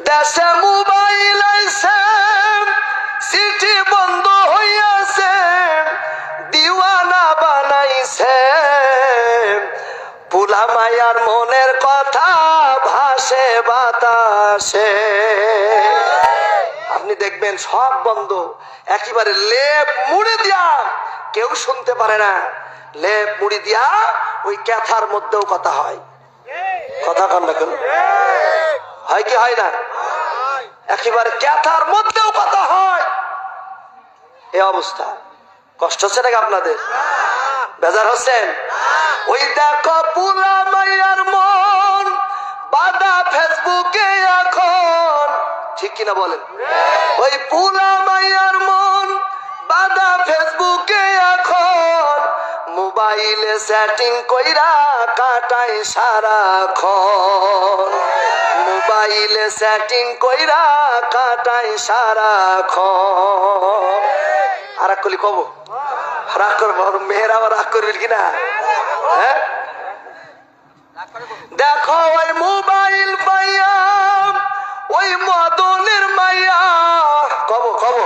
দেশে মোবাইল আইছে, সিটি বন্ধ হইয়াছে, দিওয়ানা বানাইছে, পুলা মায়ার মনের কথা ভাসে বাতাসে। আপনি দেখবেন সব বন্ধ, একেবারে লেপ মুড়ি দিয়া, কেউ শুনতে পারে না। লেপ মুড়ি দিয়া ওই ক্যাথার মধ্যেও কথা হয়। কথা কন না কেন? হয় কি হয় না? একেবারে ক্যাথার মধ্যেও কথা হয়। এই অবস্থা কষ্ট হচ্ছে নাকি আপনাদের? বেজার হচ্ছেন? ওই দেখো পুলা মাইয়ার মন বাদা ফেসবুকে এখন, ঠিক কিনা বলেন? ওই পুলা মাইয়ার মন বাদা ফেসবুকে এখন, মোবাইলে সেটিং কইরা কাটাই সারাক্ষণ, মোবাইলে সেটিং কইরা কাটাই সারাক্ষণ। আর এক কলি কব রাগ করবো, মেয়েরা আবার রাগ করবেন কিনা? হ্যাঁ, দেখো ওই মোবাইল পাইয়া ওই মদনের মাইয়া, কব কব,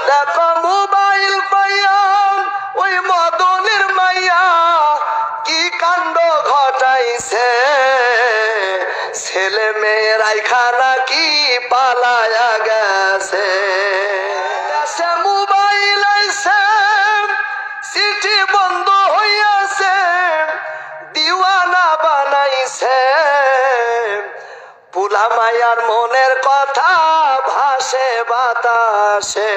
দেখো মোবাইল পাইয়া ওই মদনের মাইয়া কি কাণ্ড ঘটাইছে, ছেলে মেয়েরাই খানা কি পালায়া গেছে। দেশে মোবাইল আইছে, সিটি বন্ধ হইয়াছে, দিওয়ানা বানাইছে, পুলা মায়ার মনের কথা ভাসে বাতাসে।